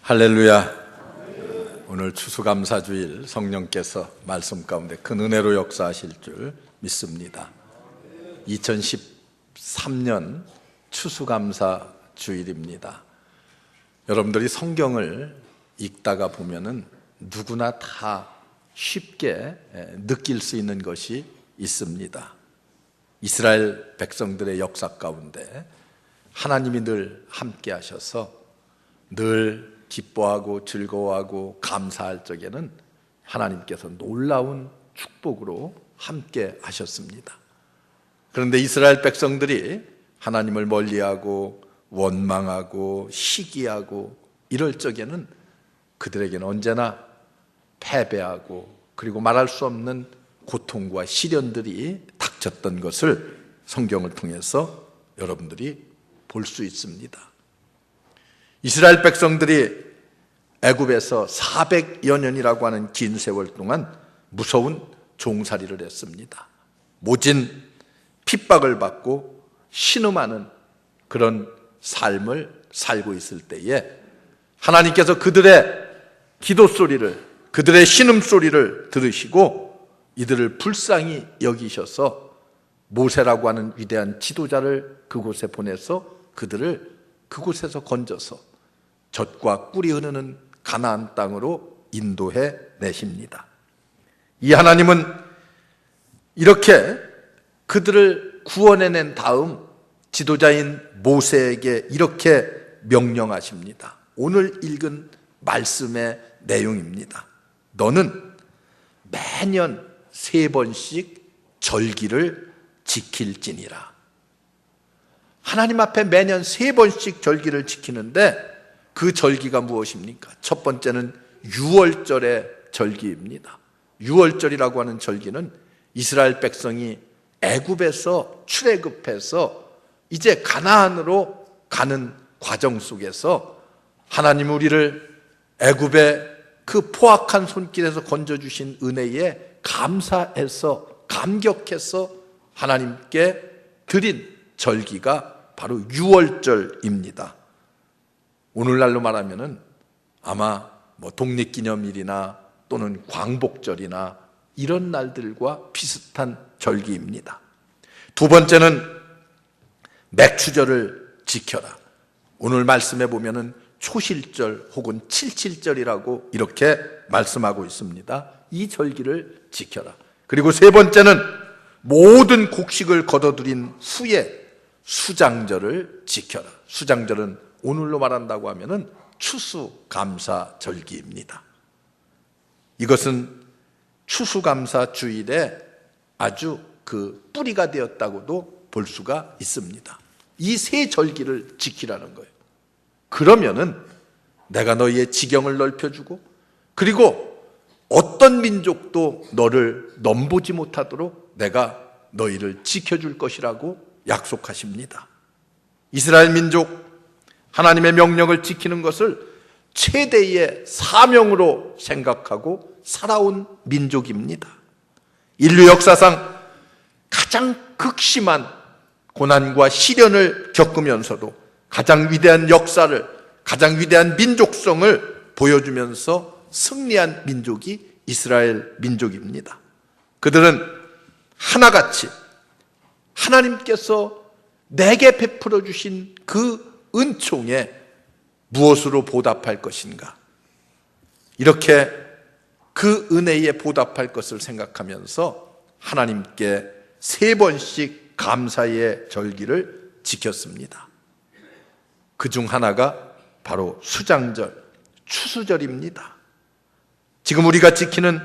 할렐루야. 오늘 추수감사주일 성령께서 말씀 가운데 큰 은혜로 역사하실 줄 믿습니다. 2013년 추수감사주일입니다. 여러분들이 성경을 읽다가 보면은 누구나 다 쉽게 느낄 수 있는 것이 있습니다. 이스라엘 백성들의 역사 가운데 하나님이 늘 함께 하셔서 늘 기뻐하고 즐거워하고 감사할 적에는 하나님께서 놀라운 축복으로 함께 하셨습니다. 그런데 이스라엘 백성들이 하나님을 멀리하고 원망하고 시기하고 이럴 적에는 그들에게는 언제나 패배하고 그리고 말할 수 없는 고통과 시련들이 닥쳤던 것을 성경을 통해서 여러분들이 볼 수 있습니다. 이스라엘 백성들이 애굽에서 400여 년이라고 하는 긴 세월 동안 무서운 종살이를 했습니다. 모진 핍박을 받고 신음하는 그런 삶을 살고 있을 때에 하나님께서 그들의 기도 소리를, 그들의 신음 소리를 들으시고 이들을 불쌍히 여기셔서 모세라고 하는 위대한 지도자를 그곳에 보내서 그들을 그곳에서 건져서 젖과 꿀이 흐르는 가나안 땅으로 인도해 내십니다. 이 하나님은 이렇게 그들을 구원해낸 다음 지도자인 모세에게 이렇게 명령하십니다. 오늘 읽은 말씀의 내용입니다. 너는 매년 3번씩 절기를 지킬지니라. 하나님 앞에 매년 3번씩 절기를 지키는데 그 절기가 무엇입니까? 첫 번째는 유월절의 절기입니다. 유월절이라고 하는 절기는 이스라엘 백성이 애굽에서 출애굽해서 이제 가나안으로 가는 과정 속에서 하나님 우리를 애굽의 그 포악한 손길에서 건져주신 은혜에 감사해서 감격해서 하나님께 드린 절기가 바로 유월절입니다. 오늘날로 말하면은 아마 독립기념일이나 또는 광복절이나 이런 날들과 비슷한 절기입니다. 두 번째는 맥추절을 지켜라. 오늘 말씀해 보면은 초실절 혹은 칠칠절이라고 이렇게 말씀하고 있습니다. 이 절기를 지켜라. 그리고 세 번째는 모든 곡식을 거둬들인 후에 수장절을 지켜라. 수장절은 오늘로 말한다고 하면은 추수감사절기입니다. 이것은 추수감사주일에 아주 그 뿌리가 되었다고도 볼 수가 있습니다. 이 세 절기를 지키라는 거예요. 그러면은 내가 너희의 지경을 넓혀주고 그리고 어떤 민족도 너를 넘보지 못하도록 내가 너희를 지켜줄 것이라고 약속하십니다. 이스라엘 민족 하나님의 명령을 지키는 것을 최대의 사명으로 생각하고 살아온 민족입니다. 인류 역사상 가장 극심한 고난과 시련을 겪으면서도 가장 위대한 역사를, 가장 위대한 민족성을 보여주면서 승리한 민족이 이스라엘 민족입니다. 그들은 하나같이 하나님께서 내게 베풀어 주신 그 은총에 무엇으로 보답할 것인가? 이렇게 그 은혜에 보답할 것을 생각하면서 하나님께 3번씩 감사의 절기를 지켰습니다. 그중 하나가 바로 수장절, 추수절입니다. 지금 우리가 지키는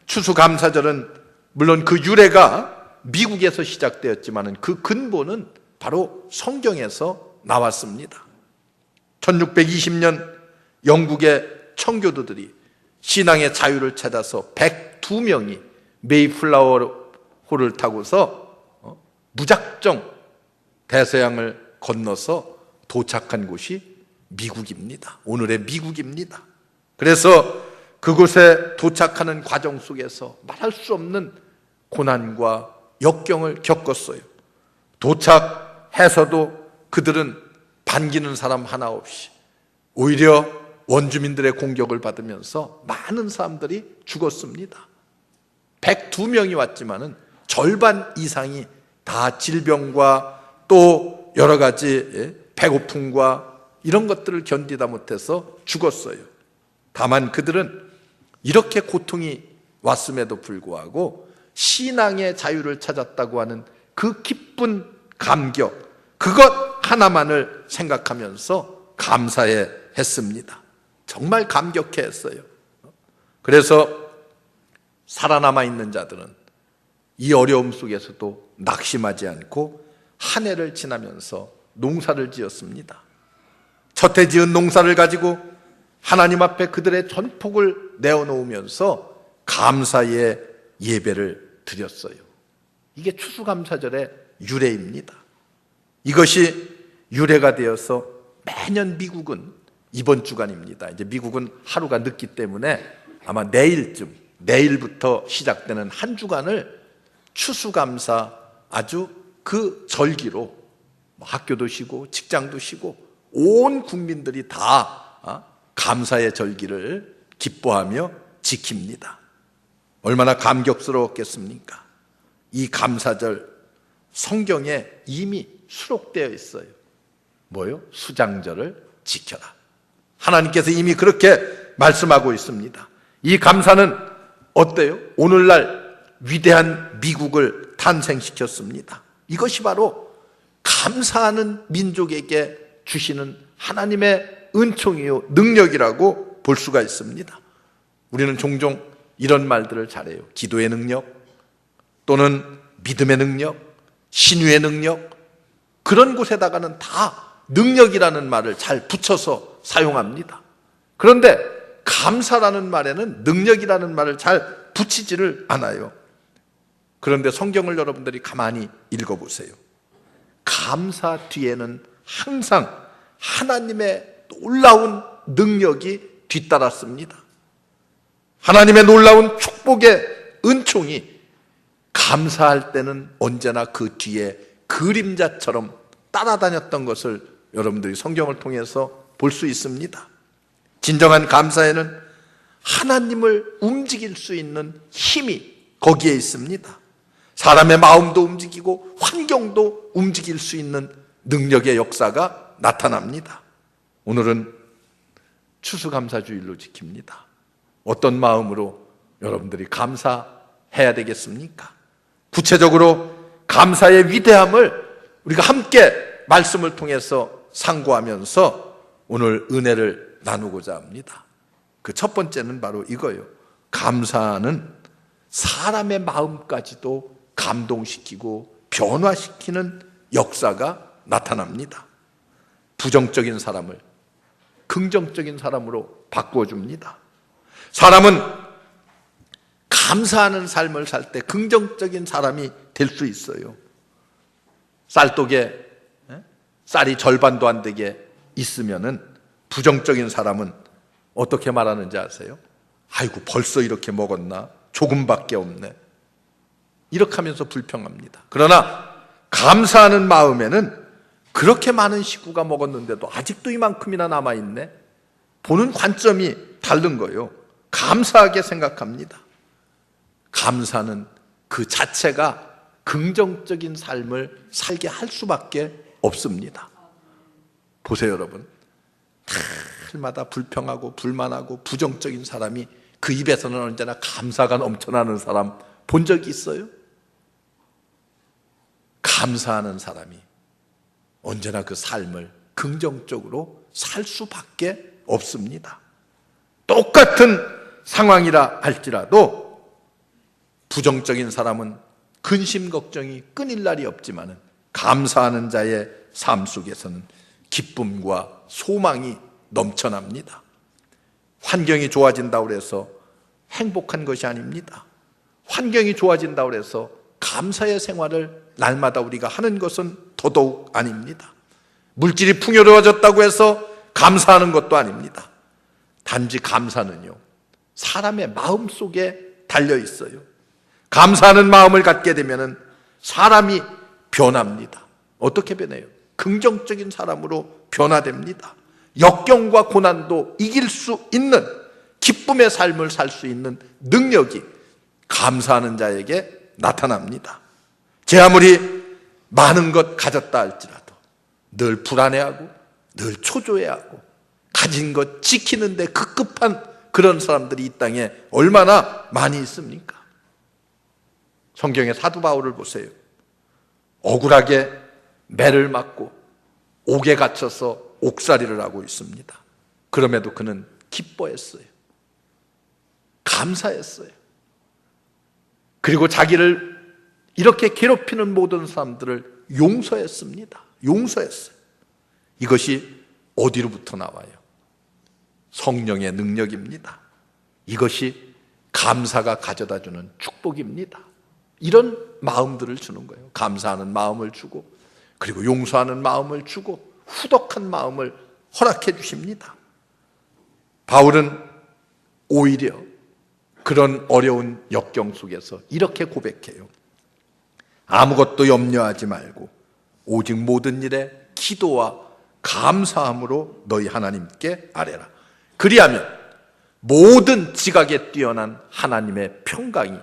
추수감사절은 물론 그 유래가 미국에서 시작되었지만 그 근본은 바로 성경에서 나왔습니다. 1620년 영국의 청교도들이 신앙의 자유를 찾아서 102명이 메이플라워호를 타고서 무작정 대서양을 건너서 도착한 곳이 미국입니다. 오늘의 미국입니다. 그래서 그곳에 도착하는 과정 속에서 말할 수 없는 고난과 역경을 겪었어요. 도착해서도 그들은 반기는 사람 하나 없이 오히려 원주민들의 공격을 받으면서 많은 사람들이 죽었습니다. 102명이 왔지만은 절반 이상이 다 질병과 또 여러 가지 배고픔과 이런 것들을 견디다 못해서 죽었어요. 다만 그들은 이렇게 고통이 왔음에도 불구하고 신앙의 자유를 찾았다고 하는 그 기쁜 감격, 그것 하나만을 생각하면서 감사해 했습니다. 정말 감격해 했어요. 그래서 살아남아 있는 자들은 이 어려움 속에서도 낙심하지 않고 한 해를 지나면서 농사를 지었습니다. 첫해 지은 농사를 가지고 하나님 앞에 그들의 전폭을 내어놓으면서 감사의 예배를 드렸어요. 이게 추수감사절의 유래입니다. 이것이 유래가 되어서 매년 미국은 이번 주간입니다. 이제 미국은 하루가 늦기 때문에 아마 내일부터 시작되는 한 주간을 추수감사 아주 그 절기로 학교도 쉬고 직장도 쉬고 온 국민들이 다 감사의 절기를 기뻐하며 지킵니다. 얼마나 감격스러웠겠습니까? 이 감사절 성경에 이미 수록되어 있어요. 뭐요? 수장절을 지켜라. 하나님께서 이미 그렇게 말씀하고 있습니다. 이 감사는 어때요? 오늘날 위대한 미국을 탄생시켰습니다. 이것이 바로 감사하는 민족에게 주시는 하나님의 은총이요 능력이라고 볼 수가 있습니다. 우리는 종종 이런 말들을 잘해요. 기도의 능력 또는 믿음의 능력, 신유의 능력, 그런 곳에다가는 다 능력이라는 말을 잘 붙여서 사용합니다. 그런데 감사라는 말에는 능력이라는 말을 잘 붙이지를 않아요. 그런데 성경을 여러분들이 가만히 읽어보세요. 감사 뒤에는 항상 하나님의 놀라운 능력이 뒤따랐습니다. 하나님의 놀라운 축복의 은총이 감사할 때는 언제나 그 뒤에 그림자처럼 따라다녔던 것을 여러분들이 성경을 통해서 볼 수 있습니다. 진정한 감사에는 하나님을 움직일 수 있는 힘이 거기에 있습니다. 사람의 마음도 움직이고 환경도 움직일 수 있는 능력의 역사가 나타납니다. 오늘은 추수감사주일로 지킵니다. 어떤 마음으로 여러분들이 감사해야 되겠습니까? 구체적으로 감사의 위대함을 우리가 함께 말씀을 통해서 상고하면서 오늘 은혜를 나누고자 합니다. 그 첫 번째는 바로 이거예요. 감사는 사람의 마음까지도 감동시키고 변화시키는 역사가 나타납니다. 부정적인 사람을 긍정적인 사람으로 바꾸어줍니다. 사람은 감사하는 삶을 살 때 긍정적인 사람이 될 수 있어요. 쌀독에 쌀이 절반도 안 되게 있으면은 부정적인 사람은 어떻게 말하는지 아세요? 아이고 벌써 이렇게 먹었나? 조금밖에 없네. 이렇게 하면서 불평합니다. 그러나 감사하는 마음에는 그렇게 많은 식구가 먹었는데도 아직도 이만큼이나 남아있네. 보는 관점이 다른 거예요. 감사하게 생각합니다. 감사는 그 자체가 긍정적인 삶을 살게 할 수밖에 없습니다. 보세요, 여러분. 날마다 불평하고 불만하고 부정적인 사람이 그 입에서는 언제나 감사가 넘쳐나는 사람 본 적이 있어요? 감사하는 사람이 언제나 그 삶을 긍정적으로 살 수밖에 없습니다. 똑같은 상황이라 할지라도 부정적인 사람은 근심 걱정이 끊일 날이 없지만 감사하는 자의 삶 속에서는 기쁨과 소망이 넘쳐납니다. 환경이 좋아진다고 해서 행복한 것이 아닙니다. 환경이 좋아진다고 해서 감사의 생활을 날마다 우리가 하는 것은 더더욱 아닙니다. 물질이 풍요로워졌다고 해서 감사하는 것도 아닙니다. 단지 감사는요, 사람의 마음 속에 달려 있어요. 감사하는 마음을 갖게 되면 사람이 변합니다. 어떻게 변해요? 긍정적인 사람으로 변화됩니다. 역경과 고난도 이길 수 있는 기쁨의 삶을 살 수 있는 능력이 감사하는 자에게 나타납니다. 제 아무리 많은 것 가졌다 할지라도 늘 불안해하고 늘 초조해하고 가진 것 지키는데 급급한 그런 사람들이 이 땅에 얼마나 많이 있습니까? 성경의 사도 바울을 보세요. 억울하게 매를 맞고 옥에 갇혀서 옥살이를 하고 있습니다. 그럼에도 그는 기뻐했어요. 감사했어요. 그리고 자기를 이렇게 괴롭히는 모든 사람들을 용서했습니다. 용서했어요. 이것이 어디로부터 나와요? 성령의 능력입니다. 이것이 감사가 가져다주는 축복입니다. 이런 마음들을 주는 거예요. 감사하는 마음을 주고, 그리고 용서하는 마음을 주고, 후덕한 마음을 허락해 주십니다. 바울은 오히려 그런 어려운 역경 속에서 이렇게 고백해요. 아무것도 염려하지 말고 오직 모든 일에 기도와 감사함으로 너희 하나님께 아뢰라. 그리하면 모든 지각에 뛰어난 하나님의 평강이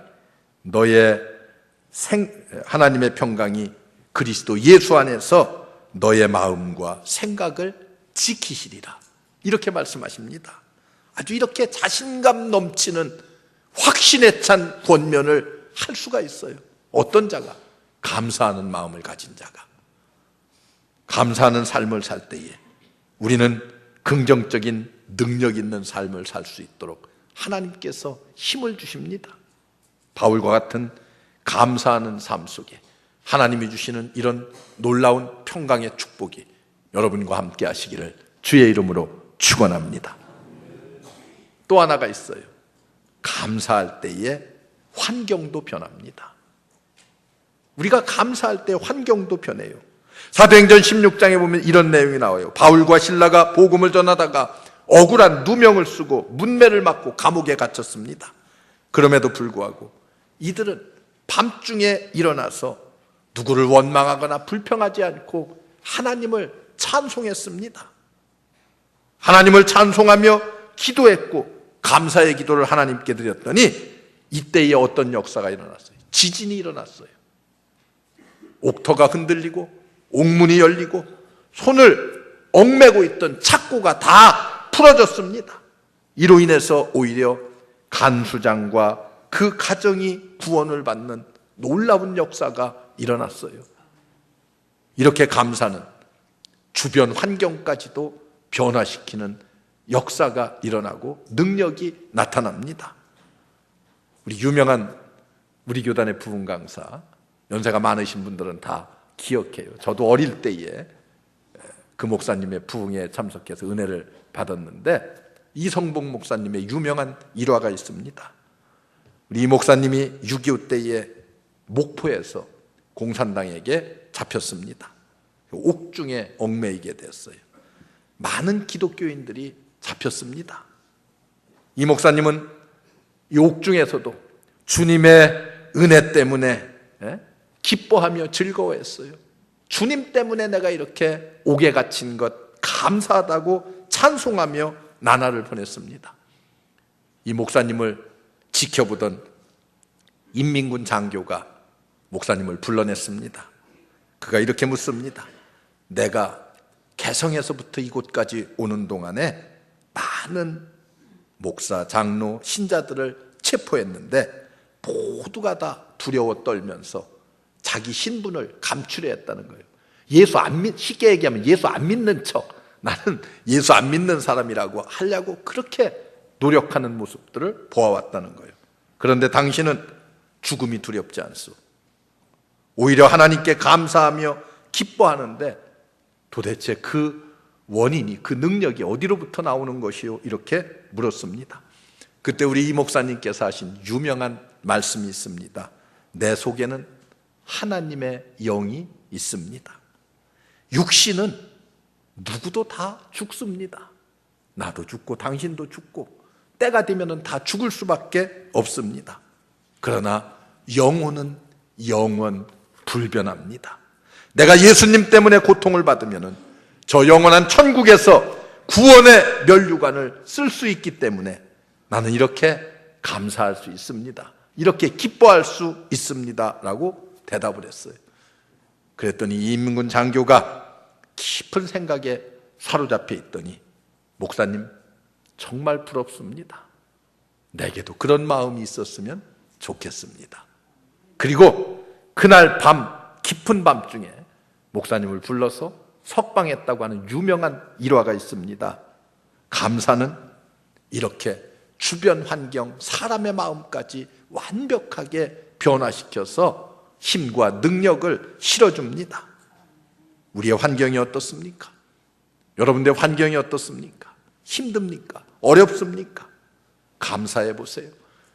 하나님의 평강이 그리스도 예수 안에서 너의 마음과 생각을 지키시리라. 이렇게 말씀하십니다. 아주 이렇게 자신감 넘치는 확신에 찬 권면을 할 수가 있어요. 어떤 자가? 감사하는 마음을 가진 자가. 감사하는 삶을 살 때에 우리는 긍정적인 능력 있는 삶을 살 수 있도록 하나님께서 힘을 주십니다. 바울과 같은 감사하는 삶 속에 하나님이 주시는 이런 놀라운 평강의 축복이 여러분과 함께 하시기를 주의 이름으로 축원합니다. 또 하나가 있어요. 감사할 때에 환경도 변합니다. 우리가 감사할 때 환경도 변해요. 사도행전 16장에 보면 이런 내용이 나와요. 바울과 실라가 복음을 전하다가 억울한 누명을 쓰고 문매를 맞고 감옥에 갇혔습니다. 그럼에도 불구하고 이들은 밤중에 일어나서 누구를 원망하거나 불평하지 않고 하나님을 찬송했습니다. 하나님을 찬송하며 기도했고 감사의 기도를 하나님께 드렸더니 이때에 어떤 역사가 일어났어요. 지진이 일어났어요. 옥터가 흔들리고 옥문이 열리고 손을 얽매고 있던 착고가 다 풀어졌습니다. 이로 인해서 오히려 간수장과 그 가정이 구원을 받는 놀라운 역사가 일어났어요. 이렇게 감사는 주변 환경까지도 변화시키는 역사가 일어나고 능력이 나타납니다. 우리 유명한 우리 교단의 부흥 강사, 연세가 많으신 분들은 다 기억해요. 저도 어릴 때에 그 목사님의 부흥에 참석해서 은혜를 받았는데 이성복 목사님의 유명한 일화가 있습니다. 우리 이 목사님이 6.25 때에 목포에서 공산당에게 잡혔습니다. 옥중에 얽매이게 됐어요. 많은 기독교인들이 잡혔습니다. 이 목사님은 이 옥중에서도 주님의 은혜 때문에 기뻐하며 즐거워했어요. 주님 때문에 내가 이렇게 옥에 갇힌 것 감사하다고 찬송하며 나날을 보냈습니다. 이 목사님을 지켜보던 인민군 장교가 목사님을 불러냈습니다. 그가 이렇게 묻습니다. 내가 개성에서부터 이곳까지 오는 동안에 많은 목사, 장로, 신자들을 체포했는데 모두가 다 두려워 떨면서 자기 신분을 감추려 했다는 거예요. 쉽게 얘기하면 예수 안 믿는 척, 나는 예수 안 믿는 사람이라고 하려고 그렇게 노력하는 모습들을 보아왔다는 거예요. 그런데 당신은 죽음이 두렵지 않소. 오히려 하나님께 감사하며 기뻐하는데 도대체 그 원인이, 그 능력이 어디로부터 나오는 것이요? 이렇게 물었습니다. 그때 우리 이 목사님께서 하신 유명한 말씀이 있습니다. 내 속에는 하나님의 영이 있습니다. 육신은 누구도 다 죽습니다. 나도 죽고 당신도 죽고 때가 되면 다 죽을 수밖에 없습니다. 그러나 영혼은 영원 불변합니다. 내가 예수님 때문에 고통을 받으면 저 영원한 천국에서 구원의 면류관을 쓸 수 있기 때문에 나는 이렇게 감사할 수 있습니다. 이렇게 기뻐할 수 있습니다. 라고 대답을 했어요. 그랬더니 이민군 장교가 깊은 생각에 사로잡혀 있더니, 목사님 정말 부럽습니다. 내게도 그런 마음이 있었으면 좋겠습니다. 그리고 그날 밤, 깊은 밤중에 목사님을 불러서 석방했다고 하는 유명한 일화가 있습니다. 감사는 이렇게 주변 환경, 사람의 마음까지 완벽하게 변화시켜서 힘과 능력을 실어줍니다. 우리의 환경이 어떻습니까? 여러분들의 환경이 어떻습니까? 힘듭니까? 어렵습니까? 감사해 보세요.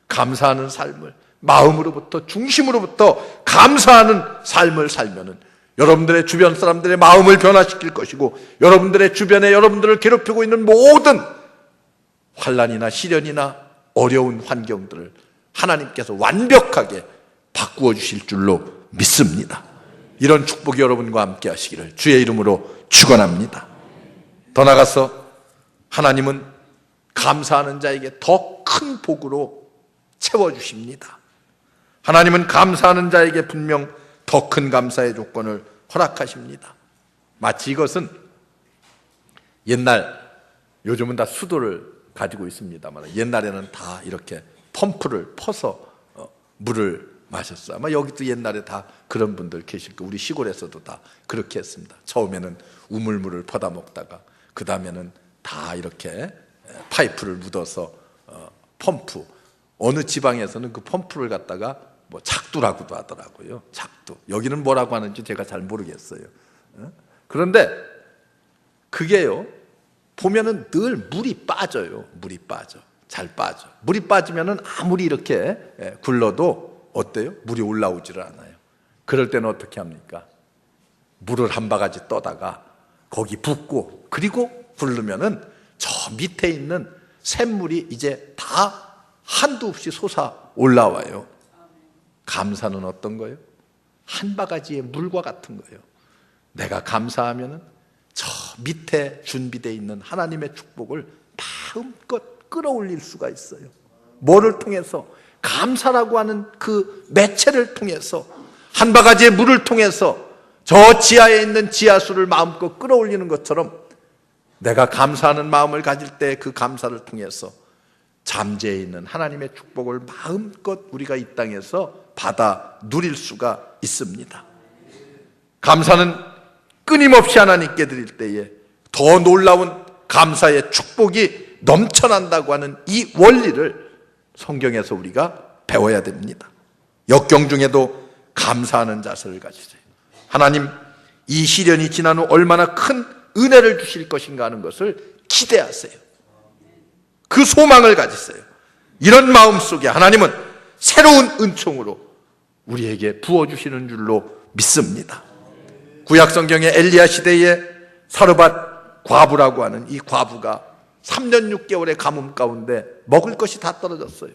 감사하는 삶을, 마음으로부터, 중심으로부터 감사하는 삶을 살면은 여러분들의 주변 사람들의 마음을 변화시킬 것이고, 여러분들의 주변에 여러분들을 괴롭히고 있는 모든 환난이나 시련이나 어려운 환경들을 하나님께서 완벽하게 바꾸어 주실 줄로 믿습니다. 이런 축복이 여러분과 함께 하시기를 주의 이름으로 축원합니다. 더 나아가서 하나님은 감사하는 자에게 더 큰 복으로 채워주십니다. 하나님은 감사하는 자에게 분명 더 큰 감사의 조건을 허락하십니다. 마치 이것은 옛날, 요즘은 다 수도를 가지고 있습니다만 옛날에는 다 이렇게 펌프를 퍼서 물을 마셨어요. 아마 여기도 옛날에 다 그런 분들 계실 거예요. 우리 시골에서도 다 그렇게 했습니다. 처음에는 우물물을 퍼다 먹다가 그 다음에는 다 이렇게 파이프를 묻어서 펌프, 어느 지방에서는 그 펌프를 갖다가 뭐 작두라고도 하더라고요. 작두. 여기는 뭐라고 하는지 제가 잘 모르겠어요. 그런데 그게요, 보면은 늘 물이 빠져요. 물이 빠져. 잘 빠져. 물이 빠지면은 아무리 이렇게 굴러도 어때요? 물이 올라오지를 않아요. 그럴 때는 어떻게 합니까? 물을 한 바가지 떠다가 거기 붓고, 그리고 굴르면은 저 밑에 있는 샘물이 이제 다 한두 없이 솟아 올라와요. 감사는 어떤 거예요? 한 바가지의 물과 같은 거예요. 내가 감사하면은 저 밑에 준비되어 있는 하나님의 축복을 마음껏 끌어올릴 수가 있어요. 뭐를 통해서? 감사라고 하는 그 매체를 통해서, 한 바가지의 물을 통해서 저 지하에 있는 지하수를 마음껏 끌어올리는 것처럼 내가 감사하는 마음을 가질 때 그 감사를 통해서 잠재해 있는 하나님의 축복을 마음껏 우리가 이 땅에서 받아 누릴 수가 있습니다. 감사는 끊임없이 하나님께 드릴 때에 더 놀라운 감사의 축복이 넘쳐난다고 하는 이 원리를 성경에서 우리가 배워야 됩니다. 역경 중에도 감사하는 자세를 가지세요. 하나님, 이 시련이 지난 후 얼마나 큰 은혜를 주실 것인가 하는 것을 기대하세요. 그 소망을 가지세요. 이런 마음 속에 하나님은 새로운 은총으로 우리에게 부어주시는 줄로 믿습니다. 구약성경의 엘리야 시대에 사르밧 과부라고 하는 이 과부가 3년 6개월의 가뭄 가운데 먹을 것이 다 떨어졌어요.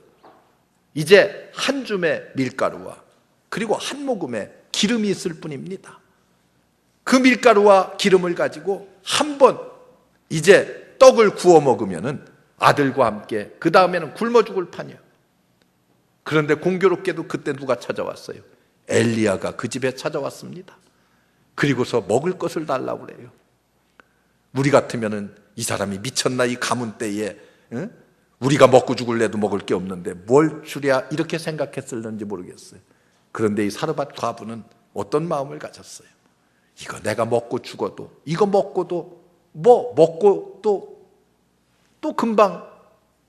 이제 한 줌의 밀가루와 그리고 한 모금의 기름이 있을 뿐입니다. 그 밀가루와 기름을 가지고 한 번 이제 떡을 구워 먹으면은 아들과 함께 그 다음에는 굶어 죽을 판이야. 그런데 공교롭게도 그때 누가 찾아왔어요? 엘리야가 그 집에 찾아왔습니다. 그리고서 먹을 것을 달라고 그래요. 우리 같으면은 이 사람이 미쳤나, 이 가뭄 때에 우리가 먹고 죽을래도 먹을 게 없는데 뭘 주랴, 이렇게 생각했을는지 모르겠어요. 그런데 이 사르밧 과부는 어떤 마음을 가졌어요? 이거 내가 먹고 죽어도, 이거 먹고도 뭐 먹고 또 금방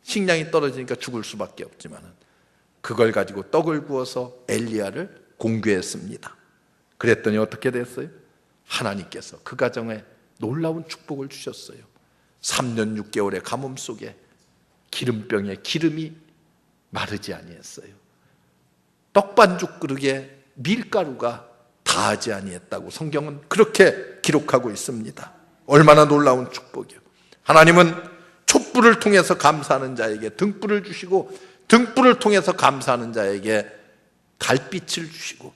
식량이 떨어지니까 죽을 수밖에 없지만 그걸 가지고 떡을 구워서 엘리야를 공개했습니다. 그랬더니 어떻게 됐어요? 하나님께서 그 가정에 놀라운 축복을 주셨어요. 3년 6개월의 가뭄 속에 기름병에 기름이 마르지 아니했어요. 떡반죽 그릇에 밀가루가 다하지 아니했다고 성경은 그렇게 기록하고 있습니다. 얼마나 놀라운 축복이요. 하나님은 촛불을 통해서 감사하는 자에게 등불을 주시고, 등불을 통해서 감사하는 자에게 달빛을 주시고,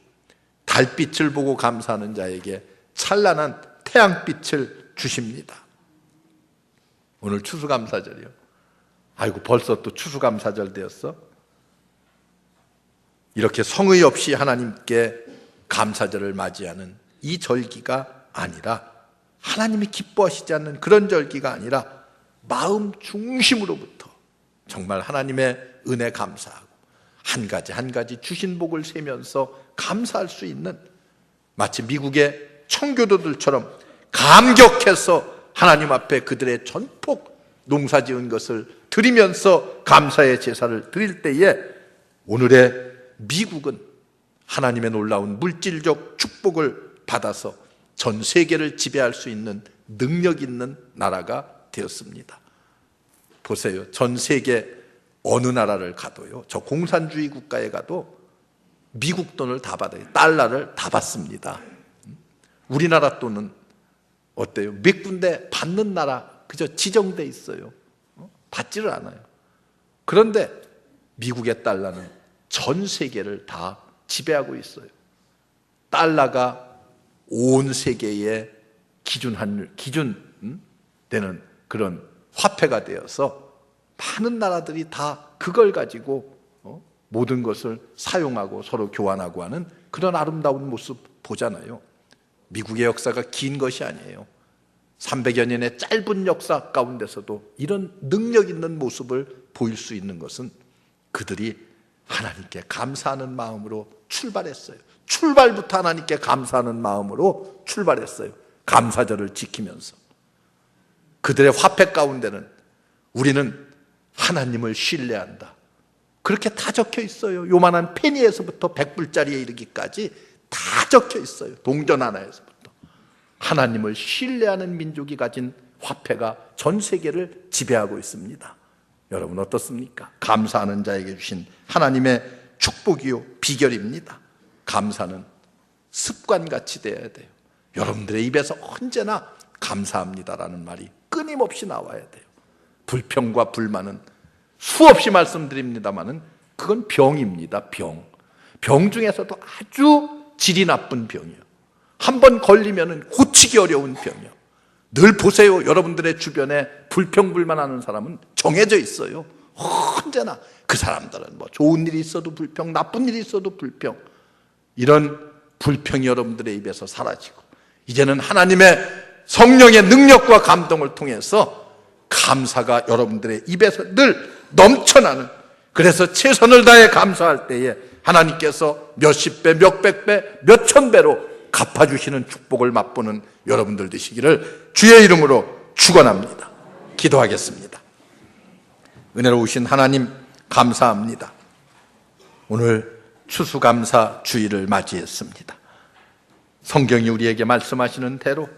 달빛을 보고 감사하는 자에게 찬란한 태양빛을 주십니다. 오늘 추수감사절이요. 아이고, 벌써 또 추수감사절 되었어? 이렇게 성의 없이 하나님께 감사절을 맞이하는 이 절기가 아니라, 하나님이 기뻐하시지 않는 그런 절기가 아니라 마음 중심으로부터 정말 하나님의 은혜 감사하고 한 가지 한 가지 주신 복을 세면서 감사할 수 있는, 마치 미국의 청교도들처럼 감격해서 하나님 앞에 그들의 전폭 농사 지은 것을 드리면서 감사의 제사를 드릴 때에, 오늘의 미국은 하나님의 놀라운 물질적 축복을 받아서 전 세계를 지배할 수 있는 능력 있는 나라가 되었습니다. 보세요. 전 세계 어느 나라를 가도요, 저 공산주의 국가에 가도 미국 돈을 다 받아요. 달러를 다 받습니다. 우리나라 돈은 어때요? 몇 군데 받는 나라 그저 지정돼 있어요. 받지를 않아요. 그런데 미국의 달러는 전 세계를 다 지배하고 있어요. 달러가 온 세계의 기준 되는 그런 화폐가 되어서 많은 나라들이 다 그걸 가지고 모든 것을 사용하고 서로 교환하고 하는 그런 아름다운 모습 보잖아요. 미국의 역사가 긴 것이 아니에요. 300여 년의 짧은 역사 가운데서도 이런 능력 있는 모습을 보일 수 있는 것은 그들이 하나님께 감사하는 마음으로 출발했어요. 출발부터 하나님께 감사하는 마음으로 출발했어요. 감사절을 지키면서. 그들의 화폐 가운데는 우리는 하나님을 신뢰한다, 그렇게 다 적혀 있어요. 요만한 페니에서부터 100불짜리에 이르기까지 다 적혀 있어요. 동전 하나에서부터. 하나님을 신뢰하는 민족이 가진 화폐가 전 세계를 지배하고 있습니다. 여러분 어떻습니까? 감사하는 자에게 주신 하나님의 축복이요 비결입니다. 감사는 습관같이 되어야 돼요. 여러분들의 입에서 언제나 감사합니다라는 말이 끊임없이 나와야 돼요. 불평과 불만은 수없이 말씀드립니다마는 그건 병입니다. 병 중에서도 아주 질이 나쁜 병이에요. 한번 걸리면 고치기 어려운 병이에요. 늘 보세요. 여러분들의 주변에 불평불만하는 사람은 정해져 있어요. 언제나 그 사람들은 뭐 좋은 일이 있어도 불평, 나쁜 일이 있어도 불평. 이런 불평이 여러분들의 입에서 사라지고, 이제는 하나님의 성령의 능력과 감동을 통해서 감사가 여러분들의 입에서 늘 넘쳐나는, 그래서 최선을 다해 감사할 때에 하나님께서 몇십 배, 몇백 배, 몇천 배로 갚아주시는 축복을 맛보는 여러분들 되시기를 주의 이름으로 축원합니다. 기도하겠습니다. 은혜로우신 하나님 감사합니다. 오늘 추수감사 주일을 맞이했습니다. 성경이 우리에게 말씀하시는 대로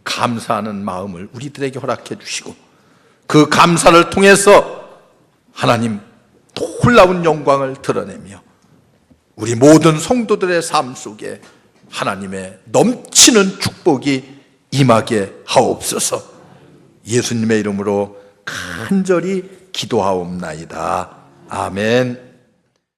감사하는 마음을 우리들에게 허락해 주시고, 그 감사를 통해서 하나님 놀라운 영광을 드러내며 우리 모든 성도들의 삶 속에 하나님의 넘치는 축복이 임하게 하옵소서. 예수님의 이름으로 간절히 기도하옵나이다. 아멘.